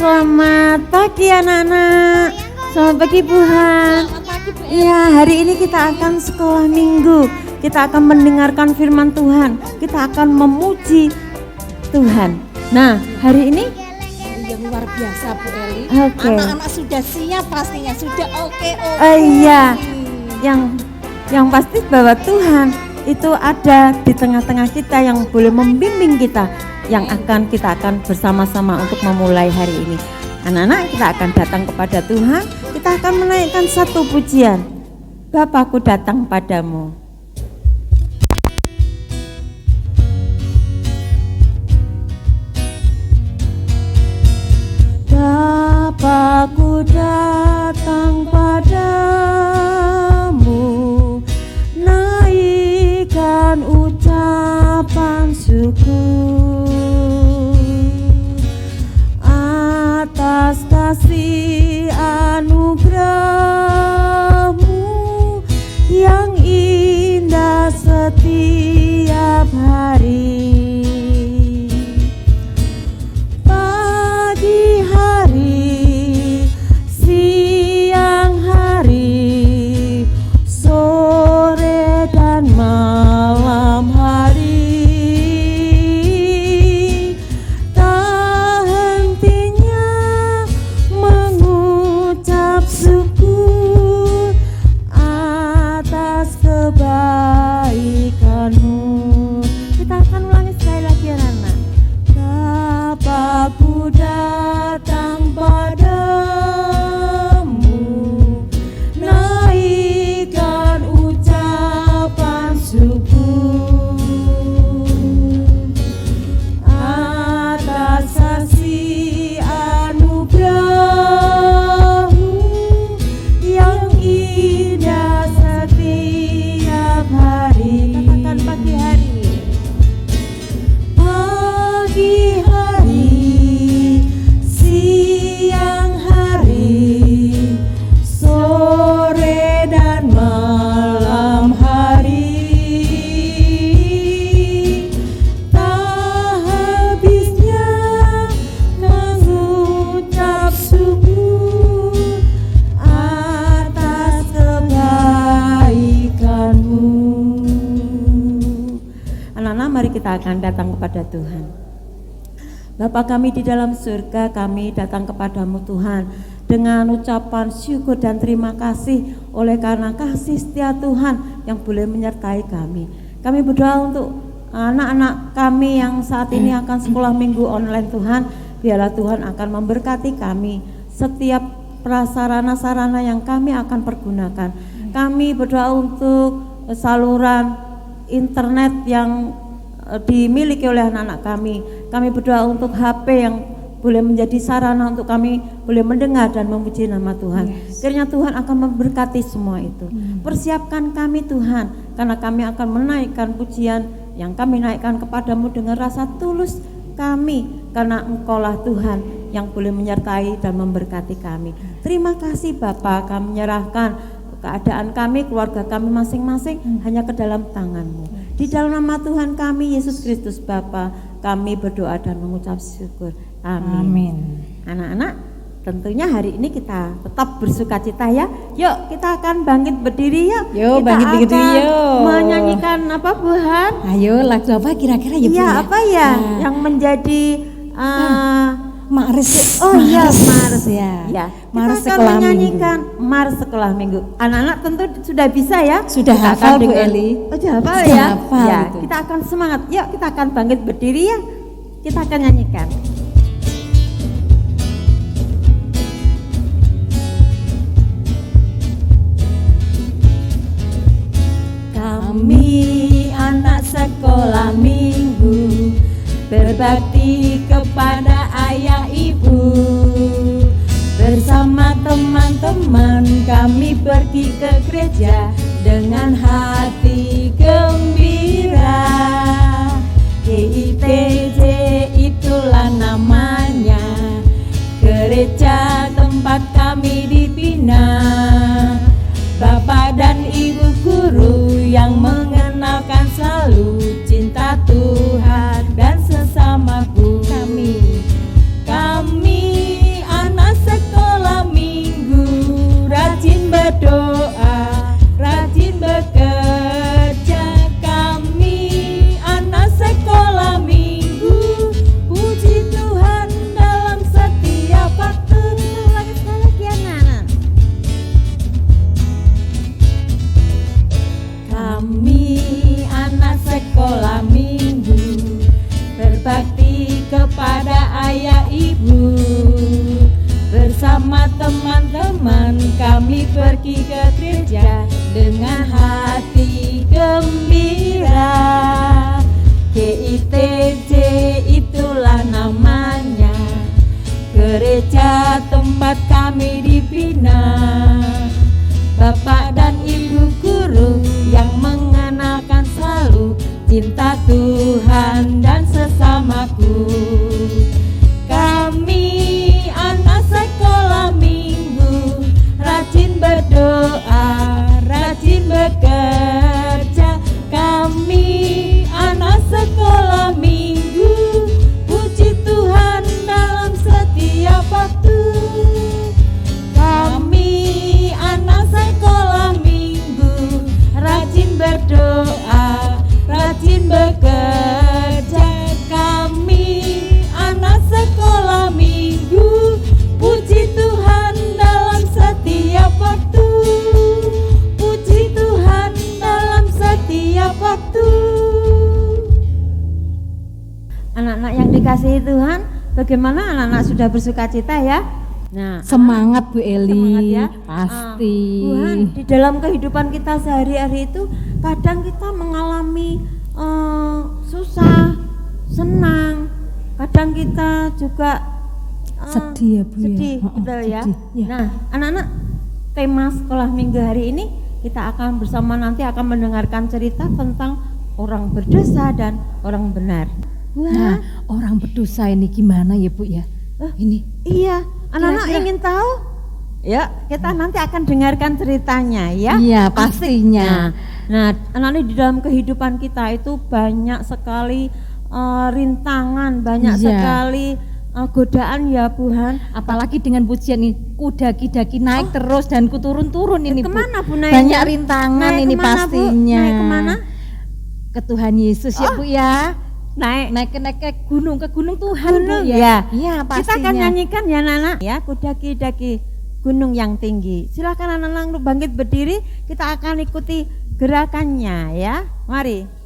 Selamat pagi anak-anak. Selamat pagi Buhan. Ya, hari ini kita akan sekolah minggu. Kita akan mendengarkan firman Tuhan. Kita akan memuji Tuhan. Nah, hari ini yang luar biasa Bu Eli. Okay. Anak-anak sudah siap pastinya, sudah oke. Iya. Yang pasti bahwa Tuhan itu ada di tengah-tengah kita yang boleh membimbing kita, yang kita akan bersama-sama untuk memulai hari ini. Anak-anak, kita akan datang kepada Tuhan. Kita akan menaikkan satu pujian. Bapakku datang padamu. Bapakku datang padamu, naikkan ucapan syukur atas kasih anugerahmu yang indah setiap hari. Pagi hari, siang hari, sore dan malam hari, tak hentinya mengucap syukur atas kebaikanmu. Kita akan ulangi sekali lagi anak-anak. Bapakku datang padamu, naikkan ucapan syukur atas kasih anugerahmu yang indah setiap hari. Katakan pagi hari. Pagi hari, siang hari, sore dan malam hari, tak habisnya mengucap syukur atas kebaikanmu. Anak-anak, mari kita akan datang kepada Tuhan. Bapa kami di dalam surga, kami datang kepadamu Tuhan dengan ucapan syukur dan terima kasih oleh karena kasih setia Tuhan yang boleh menyertai kami. Kami berdoa untuk anak-anak kami yang saat ini akan sekolah minggu online Tuhan. Biarlah Tuhan akan memberkati kami setiap prasarana-sarana yang kami akan pergunakan. Kami berdoa untuk saluran internet yang dimiliki oleh anak-anak kami. Kami berdoa untuk HP yang boleh menjadi sarana untuk kami boleh mendengar dan memuji nama Tuhan. Kiranya Tuhan akan memberkati semua itu. Persiapkan kami Tuhan, karena kami akan menaikkan pujian yang kami naikkan kepadamu dengan rasa tulus kami, karena Engkaulah Tuhan yang boleh menyertai dan memberkati kami. Terima kasih Bapa, kami menyerahkan keadaan kami, keluarga kami masing-masing hanya ke dalam tangan-Mu. Di dalam nama Tuhan kami Yesus Kristus Bapa, kami berdoa dan mengucap syukur. Amin. Anak-anak, tentunya hari ini kita tetap bersukacita ya. Yuk kita akan bangkit berdiri yuk. Yuk kita bangkit berdiri yuk. Menyanyikan apa Buhan? Ayo lagu apa kira-kira ya Bu? Iya apa ya yang menjadi Mars. Oh iya Mars ya. Ya. Mars Kita akan sekolah menyanyikan Mars sekolah minggu. Anak-anak tentu sudah bisa ya. Sudah Kita hafal akan Bu Eli. Oh sudah hafal Sudah ya. hafal Ya. itu. Kita akan semangat. Yuk kita akan bangkit berdiri ya. Kita akan nyanyikan. Kami anak sekolah minggu, berbakti kepada ayah ibu. Bersama teman-teman kami pergi ke gereja dengan hati gembira. GITJ itulah namanya, gereja tempat kami dibina. Bapak dan ibu guru yang mengenalkan selalu cinta Tuhan dan sesamaku. Kami teman-teman kami pergi ke gereja dengan hati gembira. GITJ itulah namanya, gereja tempat kami dibina. Bapak dan Ibu guru yang mengenakan selalu cinta Tuhan dan sesamaku. Kami anak sekolah minggu, rajin berdoa, rajin bekerja. Kami anak sekolah minggu, puji Tuhan dalam setiap waktu. Kami anak sekolah minggu, rajin berdoa, rajin bekerja. Kami anak sekolah minggu, puji Tuhan dalam setiap waktu. Puji Tuhan dalam setiap waktu. Anak-anak yang dikasihi Tuhan, bagaimana anak-anak sudah bersuka cita ya? Nah, Semangat Bu Eli, semangat ya. pasti. Tuhan, di dalam kehidupan kita sehari-hari itu kadang kita mengalami susah, senang, kadang kita juga Sedih ya Bu ya. sedih, Oh, betul ya. sedih, ya. Nah, anak-anak, tema sekolah minggu hari ini kita akan bersama nanti akan mendengarkan cerita tentang orang berdosa dan orang benar. Wah, Nah, orang berdosa ini gimana ya Bu ya? Ini iya, anak-anak Kira-kira- ingin tahu? Ya, kita nanti akan dengarkan ceritanya ya. Iya, Asik. pastinya. Nah, anak-anak di dalam kehidupan kita itu banyak sekali rintangan, banyak Iya. sekali godaan ya Tuhan. apalagi dengan pujian ini kudaki-daki naik terus dan kuturun-turun ini Bu. Kemana Bu naiknya? Banyak rintangan Naik ini kemana, Bu? pastinya. Naik kemana? Ke Tuhan Yesus ya Bu ya. Naik Naik ke gunung Tuhan gunung Bu ya. ya. Iya, Kita akan pastinya. nyanyikan ya Nana ya, kudaki-daki gunung yang tinggi. Silakan anak-anak bangkit berdiri, kita akan ikuti gerakannya ya. Mari.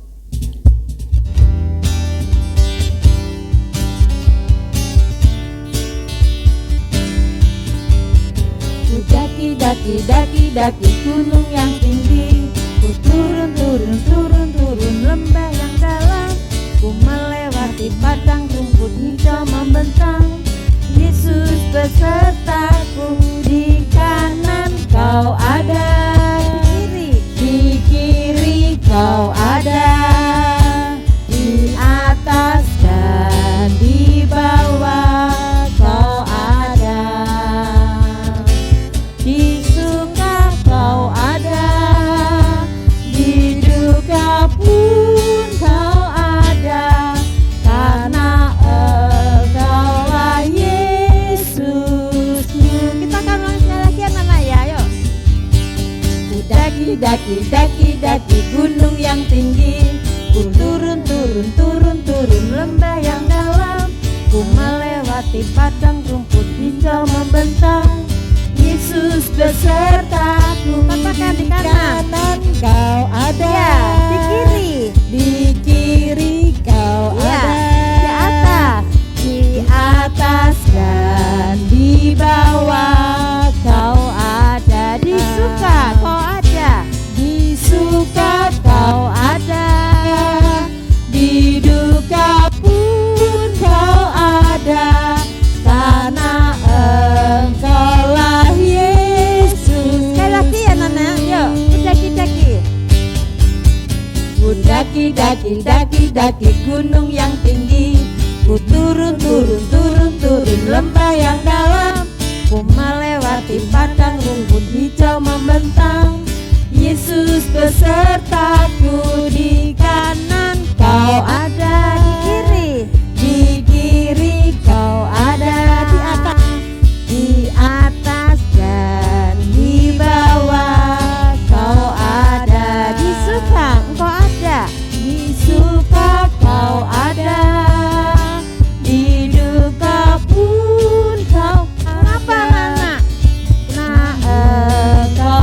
Daki gunung yang tinggi, ku turun lembah yang dalam, ku melewati padang rumput hijau membentang. Yesus besertaku, di kanan kau ada, di kiri kau ada, di atas dan di bawah kau ada, di suka kau ada, di duka pun kau ada, karena Engkaulah Yesus. Kita akan ulangi lagi anak-anak ya, ayo. Daki gunung yang tinggi, ku turun lembah yang dalam, ku melewati padang rumput hijau membentang. Yesus besertaku, katakan di kanan kau ada. ya, di kiri kau ya, ada. di atas dan di bawah kau ada, di suka kau ada, di suka kau ada, di duka pun kau ada, karena Engkaulah Yesus. Sekali lagi ya Nana, yuk daki gunung yang tinggi, ku turun lembah yang dalam, ku melewati padang rumput hijau membentang. Yesus besertaku, di kanan kau ada, di kiri kau ada, di atas dan di bawah kau ada, di suka engkau ada, di suka kau ada, di duka pun kau. Kenapa anak? Nah, engkau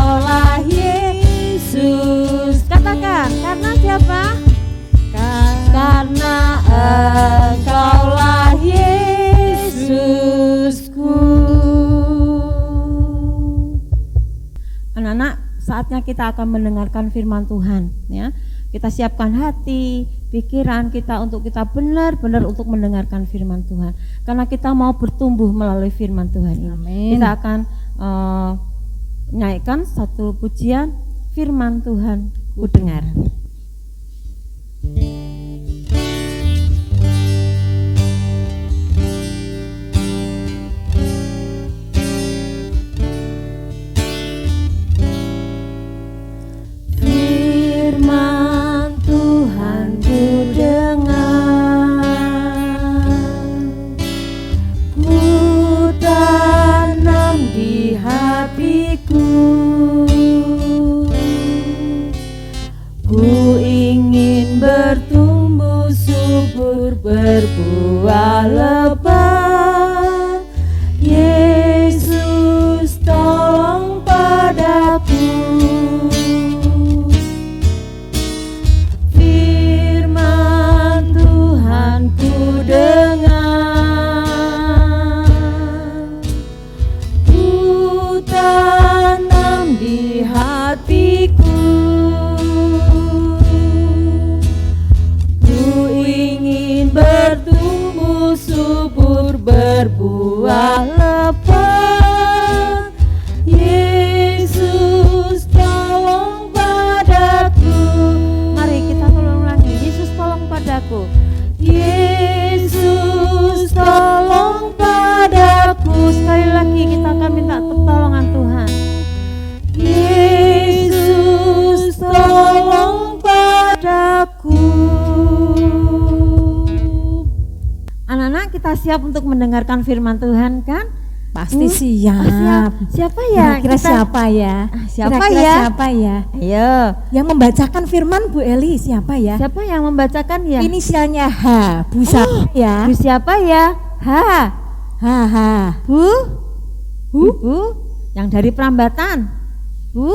saatnya kita akan mendengarkan firman Tuhan, ya. Kita siapkan hati, pikiran kita untuk kita benar-benar untuk mendengarkan firman Tuhan. Karena kita mau bertumbuh melalui firman Tuhan ini. Amin. Kita akan naikkan satu pujian, firman Tuhan ku dengar. Firman Tuhan ku dengar, ku tanam di hatiku, ku ingin bertumbuh subur, berbuah lebat. Yesus tolong padaku. Firman Tuhan ku dengar, ku tanam di hatiku, ku ingin bertumbuh subur, berbuah lebat. Yesus tolong padaku. Mari kita tolong lagi. Yesus tolong padaku. Yesus tolong padaku. Sekali lagi kita akan minta pertolongan Tuhan. Yesus tolong padaku. Anak-anak, kita siap untuk mendengarkan firman Tuhan kan? Pasti siap. siap. Siapa ya? Kira-kira siapa ya? Siapa Kira-kira ya? siapa ya? Ayo. Yang membacakan firman Bu Eli siapa ya? Siapa yang membacakan ya? Inisialnya H. Bu siapa ya? Bu siapa ya? H. Bu? Bu? Yang dari Prambatan. Bu?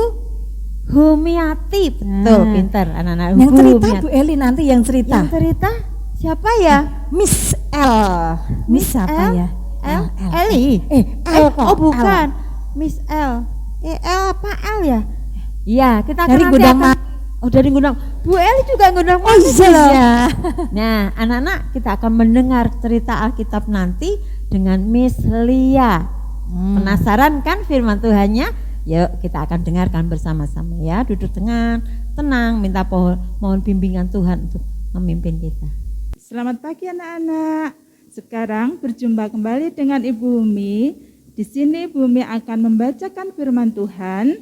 Humiati. Betul, Nah. pintar anak-anak. Yang Bu cerita Humiati. Bu Eli nanti yang cerita. Yang cerita siapa ya? Miss L. Miss siapa L? ya? Eli. L kok. Oh bukan. Miss L. L apa L ya? Iya, kita akan Dari nanti Gudang akan- Oh, dari Gudang. Bu Eli juga Gudang Oh Manis iya loh. iya. Nah, anak-anak, kita akan mendengar cerita Alkitab nanti dengan Miss Lia. Penasaran kan firman Tuhannya? Yuk kita akan dengarkan bersama-sama ya. Duduk tenang, minta mohon bimbingan Tuhan untuk memimpin kita. Selamat pagi anak-anak. Sekarang berjumpa kembali dengan Ibu Umi. Di sini Bu Umi akan membacakan firman Tuhan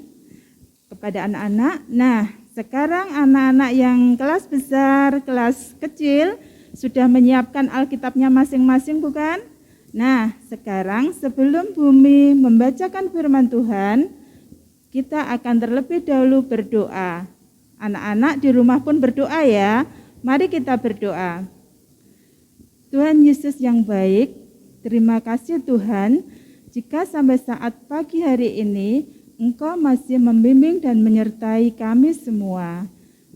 kepada anak-anak. Nah, sekarang anak-anak yang kelas besar, kelas kecil sudah menyiapkan Alkitabnya masing-masing bukan? Nah, sekarang sebelum Bu Umi membacakan firman Tuhan, kita akan terlebih dahulu berdoa. Anak-anak di rumah pun berdoa ya. Mari kita berdoa. Tuhan Yesus yang baik, terima kasih Tuhan, jika sampai saat pagi hari ini Engkau masih membimbing dan menyertai kami semua.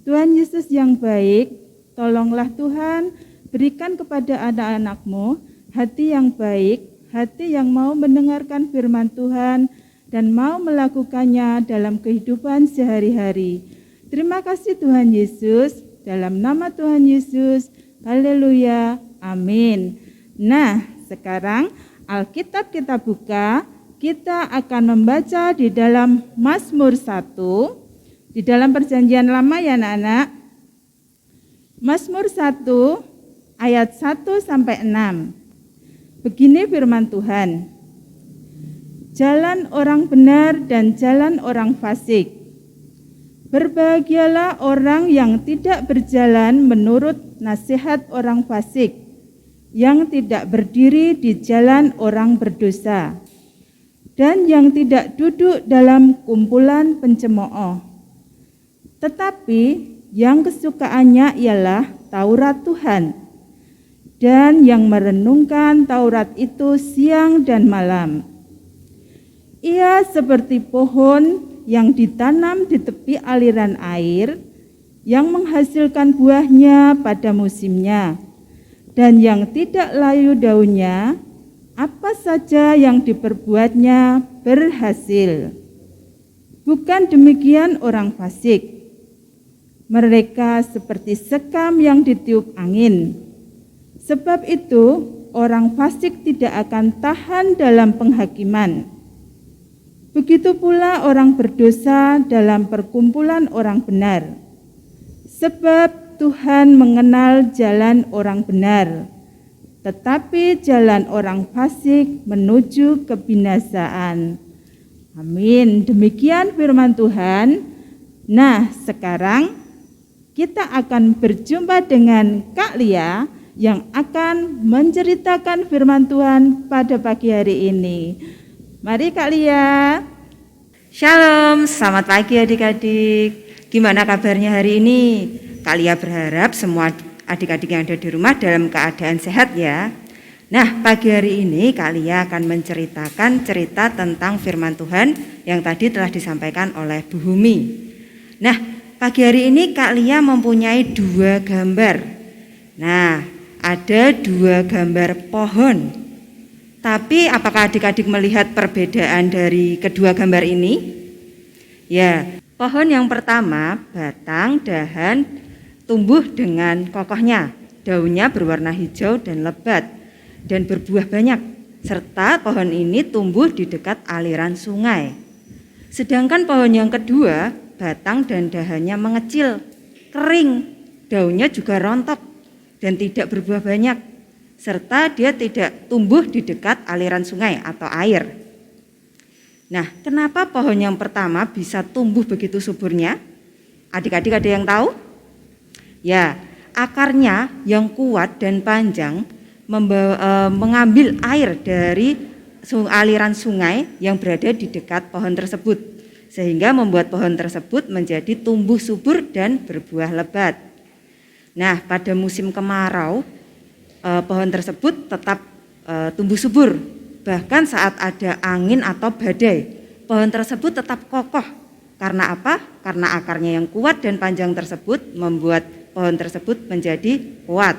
Tuhan Yesus yang baik, tolonglah Tuhan, berikan kepada anak-anak-Mu hati yang baik, hati yang mau mendengarkan firman Tuhan dan mau melakukannya dalam kehidupan sehari-hari. Terima kasih Tuhan Yesus, dalam nama Tuhan Yesus, haleluya, amin. Nah, sekarang Alkitab kita buka, kita akan membaca di dalam Mazmur 1, di dalam perjanjian lama ya anak-anak. Mazmur 1 ayat 1 sampai 6. Begini firman Tuhan. Jalan orang benar dan jalan orang fasik. Berbahagialah orang yang tidak berjalan menurut nasihat orang fasik, yang tidak berdiri di jalan orang berdosa, dan yang tidak duduk dalam kumpulan pencemooh. Tetapi yang kesukaannya ialah Taurat Tuhan, dan yang merenungkan Taurat itu siang dan malam. Ia seperti pohon yang ditanam di tepi aliran air, yang menghasilkan buahnya pada musimnya, dan yang tidak layu daunnya, apa saja yang diperbuatnya berhasil. Bukan demikian orang fasik. Mereka seperti sekam yang ditiup angin. Sebab itu, orang fasik tidak akan tahan dalam penghakiman. Begitu pula orang berdosa dalam perkumpulan orang benar. Sebab Tuhan mengenal jalan orang benar, tetapi jalan orang fasik menuju kebinasaan. Amin. Demikian firman Tuhan. Nah, sekarang kita akan berjumpa dengan Kak Lia yang akan menceritakan firman Tuhan pada pagi hari ini. Mari Kak Lia. Shalom, selamat pagi adik-adik. Gimana kabarnya hari ini? Kak Lia berharap semua adik-adik yang ada di rumah dalam keadaan sehat ya. Nah, pagi hari ini Kak Lia akan menceritakan cerita tentang firman Tuhan yang tadi telah disampaikan oleh Bu Humi. Nah, pagi hari ini Kak Lia mempunyai 2 gambar. Nah, ada 2 gambar pohon. Tapi apakah adik-adik melihat perbedaan dari kedua gambar ini? Ya, pohon yang pertama, batang, dahan, tumbuh dengan kokohnya. Daunnya berwarna hijau dan lebat dan berbuah banyak. Serta pohon ini tumbuh di dekat aliran sungai. Sedangkan pohon yang kedua, batang dan dahannya mengecil, kering, daunnya juga rontok dan tidak berbuah banyak. Serta dia tidak tumbuh di dekat aliran sungai atau air. Nah, kenapa pohon yang pertama bisa tumbuh begitu suburnya? Adik-adik ada yang tahu? Ya, akarnya yang kuat dan panjang mengambil air dari aliran sungai yang berada di dekat pohon tersebut, sehingga membuat pohon tersebut menjadi tumbuh subur dan berbuah lebat. Nah, pada musim kemarau, pohon tersebut tetap tumbuh subur. Bahkan saat ada angin atau badai, pohon tersebut tetap kokoh. Karena apa? Karena akarnya yang kuat dan panjang tersebut membuat pohon tersebut menjadi kuat.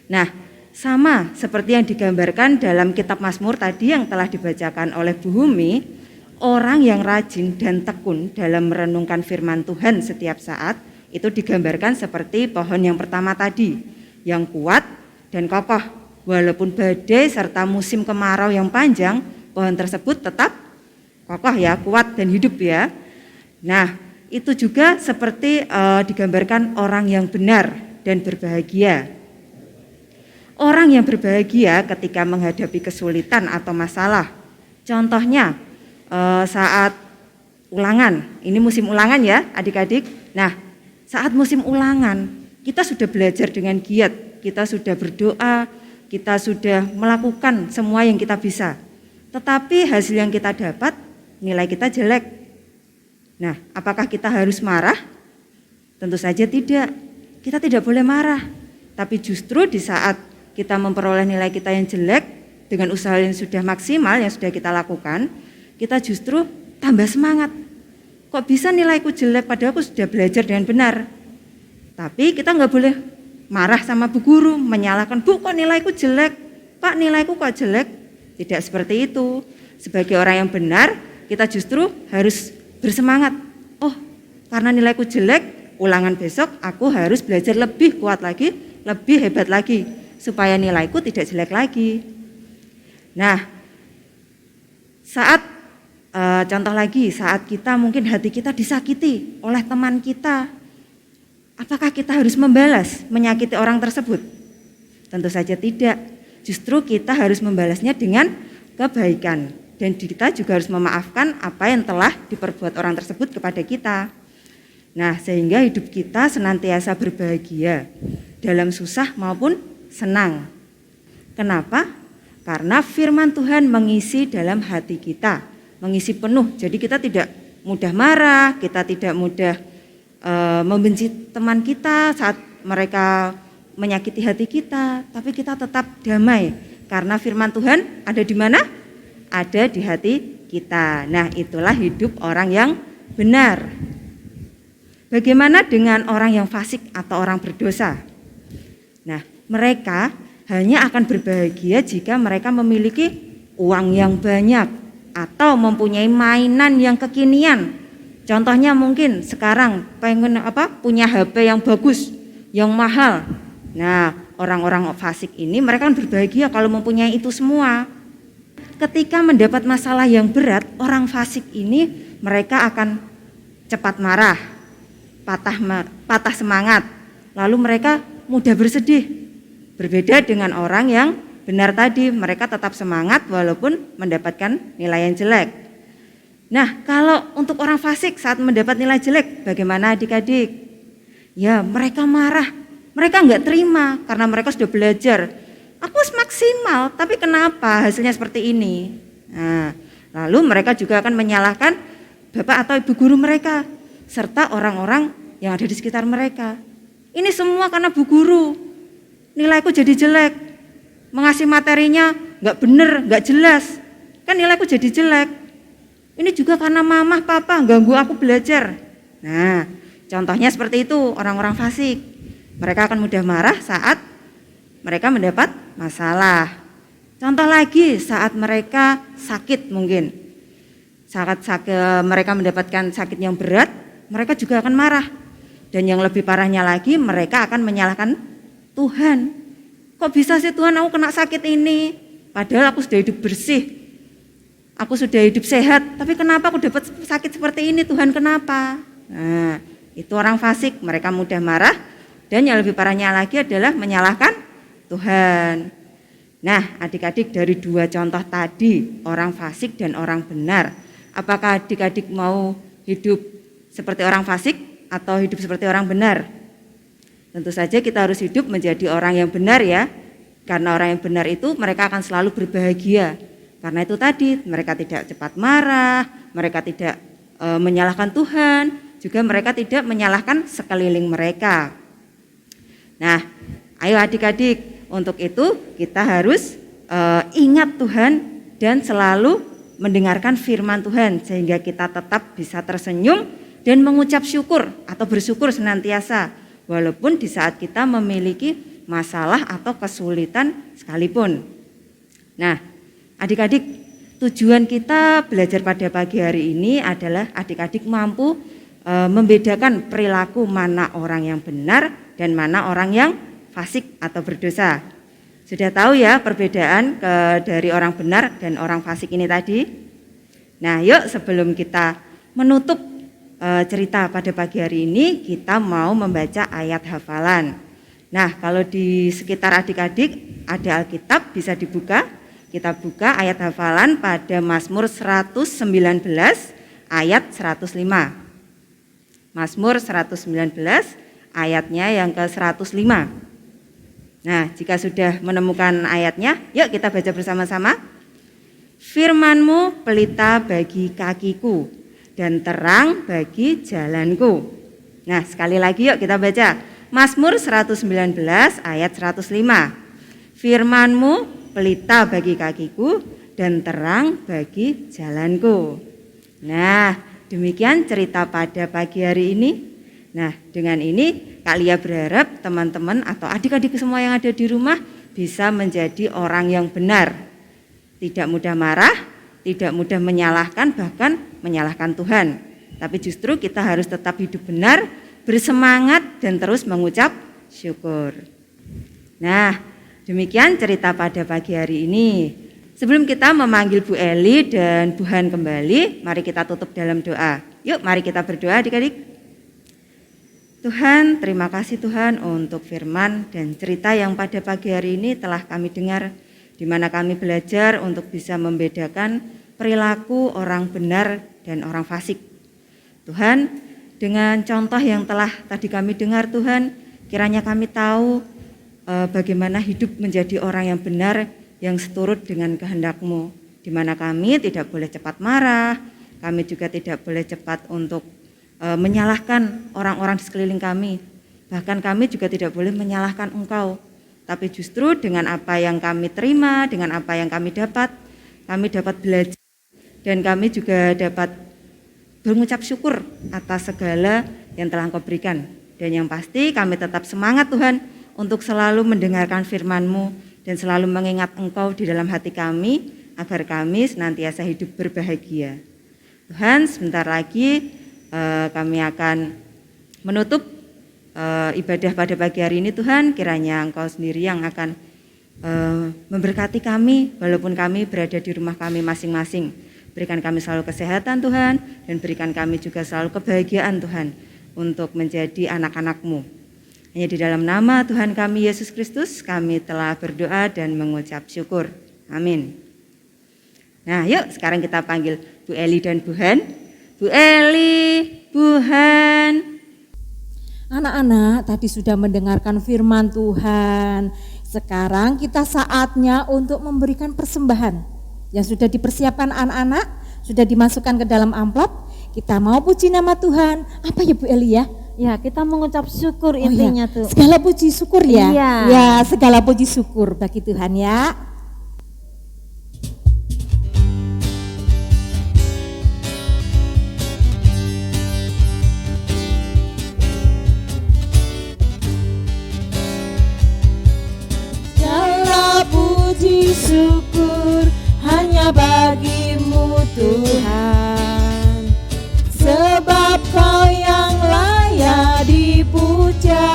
Nah, sama seperti yang digambarkan dalam kitab Mazmur tadi yang telah dibacakan oleh Bu Humi, orang yang rajin dan tekun dalam merenungkan firman Tuhan setiap saat, itu digambarkan seperti pohon yang pertama tadi, yang kuat dan kokoh. Walaupun badai serta musim kemarau yang panjang, pohon tersebut tetap kokoh ya, kuat dan hidup ya. Nah, itu juga seperti digambarkan orang yang benar dan berbahagia. Orang yang berbahagia ketika menghadapi kesulitan atau masalah. Contohnya saat ulangan, ini musim ulangan ya adik-adik. Nah, saat musim ulangan kita sudah belajar dengan giat, kita sudah berdoa, kita sudah melakukan semua yang kita bisa. Tetapi hasil yang kita dapat, nilai kita jelek. Nah, apakah kita harus marah? Tentu saja tidak. Kita tidak boleh marah. Tapi justru di saat kita memperoleh nilai kita yang jelek, dengan usaha yang sudah maksimal, yang sudah kita lakukan, kita justru tambah semangat. Kok bisa nilaiku jelek padahal aku sudah belajar dengan benar? Tapi kita nggak boleh marah sama bu guru, menyalahkan, Bu kok nilaiku jelek? Pak nilaiku kok jelek? Tidak seperti itu. Sebagai orang yang benar, kita justru harus bersemangat. Oh, karena nilaiku jelek, ulangan besok aku harus belajar lebih kuat lagi, lebih hebat lagi, supaya nilaiku tidak jelek lagi. Nah, saat contoh lagi, saat kita mungkin hati kita disakiti oleh teman kita, apakah kita harus membalas, menyakiti orang tersebut? Tentu saja tidak. Justru kita harus membalasnya dengan kebaikan. Dan kita juga harus memaafkan apa yang telah diperbuat orang tersebut kepada kita. Nah, sehingga hidup kita senantiasa berbahagia dalam susah maupun senang. Kenapa? Karena firman Tuhan mengisi dalam hati kita, mengisi penuh. Jadi kita tidak mudah marah, kita tidak mudah membenci teman kita saat mereka menyakiti hati kita, tapi kita tetap damai. Karena firman Tuhan ada di mana? Ada di hati kita. Nah, itulah hidup orang yang benar. Bagaimana dengan orang yang fasik atau orang berdosa? Nah, mereka hanya akan berbahagia jika mereka memiliki uang yang banyak atau mempunyai mainan yang kekinian. Contohnya mungkin sekarang pengen punya HP yang bagus, yang mahal. Nah, orang-orang fasik ini mereka kan berbahagia kalau mempunyai itu semua. Ketika mendapat masalah yang berat, orang fasik ini mereka akan cepat marah, patah semangat, lalu mereka mudah bersedih. Berbeda dengan orang yang benar tadi, mereka tetap semangat walaupun mendapatkan nilai yang jelek. Nah, kalau untuk orang fasik saat mendapat nilai jelek, bagaimana adik-adik? Ya, mereka marah, mereka enggak terima karena mereka sudah belajar. Aku maksimal, tapi kenapa hasilnya seperti ini? Nah, lalu mereka juga akan menyalahkan bapak atau ibu guru mereka, serta orang-orang yang ada di sekitar mereka. Ini semua karena bu guru, nilaiku jadi jelek, mengasih materinya enggak benar, enggak jelas, kan nilaiku jadi jelek. Ini juga karena mama, papa ganggu aku belajar. Nah, contohnya seperti itu orang-orang fasik. Mereka akan mudah marah saat mereka mendapat masalah. Contoh lagi saat mereka sakit mungkin. Saat mereka mendapatkan sakit yang berat, mereka juga akan marah. Dan yang lebih parahnya lagi, mereka akan menyalahkan Tuhan. Kok bisa sih Tuhan aku kena sakit ini? Padahal aku sudah hidup bersih. Aku sudah hidup sehat, tapi kenapa aku dapat sakit seperti ini Tuhan, kenapa? Nah, itu orang fasik, mereka mudah marah. Dan yang lebih parahnya lagi adalah menyalahkan Tuhan. Nah, adik-adik dari dua contoh tadi, orang fasik dan orang benar, apakah adik-adik mau hidup seperti orang fasik atau hidup seperti orang benar? Tentu saja kita harus hidup menjadi orang yang benar ya, karena orang yang benar itu mereka akan selalu berbahagia. Karena itu tadi, mereka tidak cepat marah, mereka tidak menyalahkan Tuhan, juga mereka tidak menyalahkan sekeliling mereka. Nah, ayo adik-adik, untuk itu kita harus ingat Tuhan dan selalu mendengarkan firman Tuhan sehingga kita tetap bisa tersenyum dan mengucap syukur atau bersyukur senantiasa walaupun di saat kita memiliki masalah atau kesulitan sekalipun. Nah, adik-adik, tujuan kita belajar pada pagi hari ini adalah adik-adik mampu membedakan perilaku mana orang yang benar dan mana orang yang fasik atau berdosa. Sudah tahu ya perbedaan dari orang benar dan orang fasik ini tadi? Nah, yuk sebelum kita menutup cerita pada pagi hari ini, kita mau membaca ayat hafalan. Nah, kalau di sekitar adik-adik ada Alkitab, bisa dibuka. Kita buka ayat hafalan pada Mazmur 119 ayat 105. Mazmur 119 ayatnya yang ke-105. Nah, jika sudah menemukan ayatnya, yuk kita baca bersama-sama. Firman-Mu pelita bagi kakiku dan terang bagi jalanku. Nah, sekali lagi yuk kita baca. Mazmur 119 ayat 105. Firman-Mu pelita bagi kakiku dan terang bagi jalanku. Nah, demikian cerita pada pagi hari ini. Nah, dengan ini Kak Lia berharap teman-teman atau adik-adik semua yang ada di rumah bisa menjadi orang yang benar. Tidak mudah marah, tidak mudah menyalahkan, bahkan menyalahkan Tuhan. Tapi justru kita harus tetap hidup benar, bersemangat dan terus mengucap syukur. Nah, demikian cerita pada pagi hari ini. Sebelum kita memanggil Bu Eli dan Bu Han kembali, mari kita tutup dalam doa. Yuk, mari kita berdoa adik-adik. Tuhan, terima kasih Tuhan untuk firman dan cerita yang pada pagi hari ini telah kami dengar, di mana kami belajar untuk bisa membedakan perilaku orang benar dan orang fasik. Tuhan, dengan contoh yang telah tadi kami dengar Tuhan, kiranya kami tahu bagaimana hidup menjadi orang yang benar, yang seturut dengan kehendak-Mu, di mana kami tidak boleh cepat marah, kami juga tidak boleh cepat untuk menyalahkan orang-orang di sekeliling kami, bahkan kami juga tidak boleh menyalahkan Engkau, tapi justru dengan apa yang kami terima, dengan apa yang kami dapat belajar, dan kami juga dapat mengucap syukur atas segala yang telah Engkau berikan. Dan yang pasti kami tetap semangat Tuhan, untuk selalu mendengarkan firman-Mu dan selalu mengingat Engkau di dalam hati kami, agar kami senantiasa hidup berbahagia. Tuhan, sebentar lagi kami akan menutup ibadah pada pagi hari ini. Tuhan, kiranya Engkau sendiri yang akan memberkati kami walaupun kami berada di rumah kami masing-masing. Berikan kami selalu kesehatan Tuhan, dan berikan kami juga selalu kebahagiaan Tuhan untuk menjadi anak-anak-Mu. Hanya di dalam nama Tuhan kami Yesus Kristus kami telah berdoa dan mengucap syukur. Amin. Nah, yuk sekarang kita panggil Bu Eli dan Bu Han. Bu Eli, Bu Han. Anak-anak tadi sudah mendengarkan firman Tuhan. Sekarang kita saatnya untuk memberikan persembahan yang sudah dipersiapkan anak-anak, sudah dimasukkan ke dalam amplop. Kita mau puji nama Tuhan. Apa ya Bu Eli ya? Ya, kita mengucap syukur intinya tuh. Segala puji syukur ya. Iya. Ya, segala puji syukur bagi Tuhan ya. Segala puji syukur hanya bagi-Mu Tuhan, sebab Kau yang layak dipuja.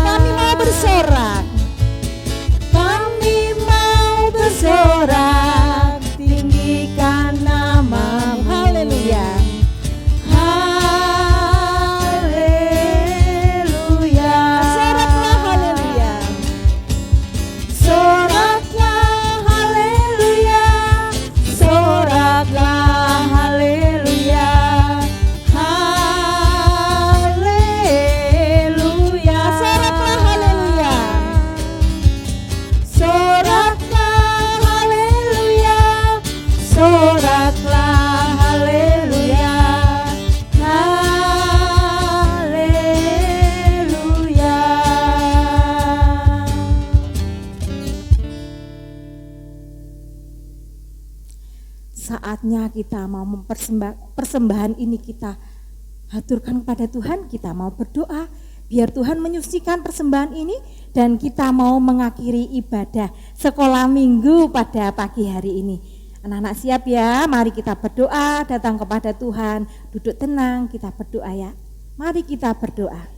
Kami mau bersorak. Kami mau bersorak, tinggikan nama-Mu. Haleluya. Haleluya. Soraklah haleluya. Soraklah haleluya. Soraklah haleluya. Haleluya. Soraklah haleluya. Soraklah haleluya. Soraklah haleluya. Haleluya. Saatnya kita mau persembahan ini kita haturkan kepada Tuhan. Kita mau berdoa biar Tuhan menyucikan persembahan ini, dan kita mau mengakhiri ibadah sekolah minggu pada pagi hari ini. Anak-anak siap ya? Mari kita berdoa, datang kepada Tuhan. Duduk tenang, kita berdoa ya. Mari kita berdoa.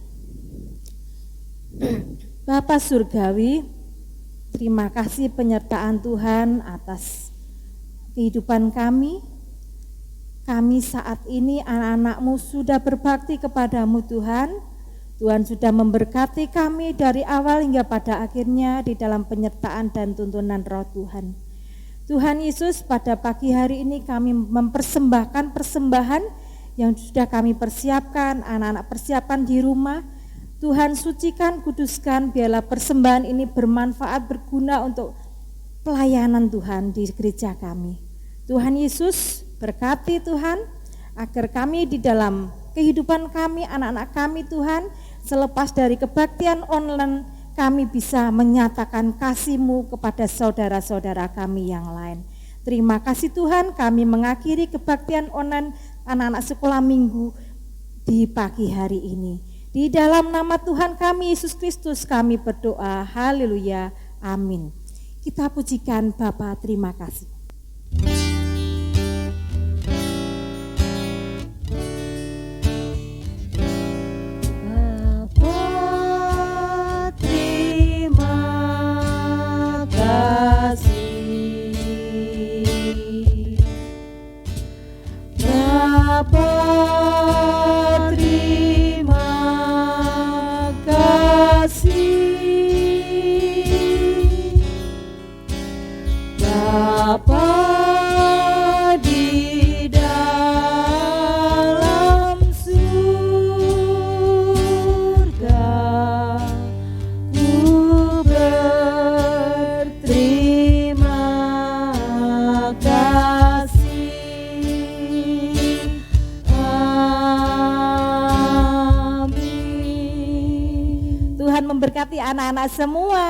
Bapa Surgawi, terima kasih penyertaan Tuhan atas kehidupan kami. Kami saat ini anak-anak-Mu sudah berbakti kepada-Mu Tuhan. Tuhan sudah memberkati kami dari awal hingga pada akhirnya di dalam penyertaan dan tuntunan Roh Tuhan. Tuhan Yesus, pada pagi hari ini kami mempersembahkan persembahan yang sudah kami persiapkan, anak-anak persiapan di rumah. Tuhan sucikan, kuduskan, biarlah persembahan ini bermanfaat, berguna untuk pelayanan Tuhan di gereja kami. Tuhan Yesus, berkati Tuhan, agar kami di dalam kehidupan kami, anak-anak kami Tuhan, selepas dari kebaktian online, kami bisa menyatakan kasih-Mu kepada saudara-saudara kami yang lain. Terima kasih Tuhan, kami mengakhiri kebaktian online anak-anak sekolah minggu di pagi hari ini. Di dalam nama Tuhan kami Yesus Kristus kami berdoa, haleluya, amin. Kita pujikan Bapa, terima kasih. Bapa, terima kasih. Bapa, terima kasih. Bapa di dalam surga, ku berterima kasih. Amin. Tuhan memberkati anak-anak semua.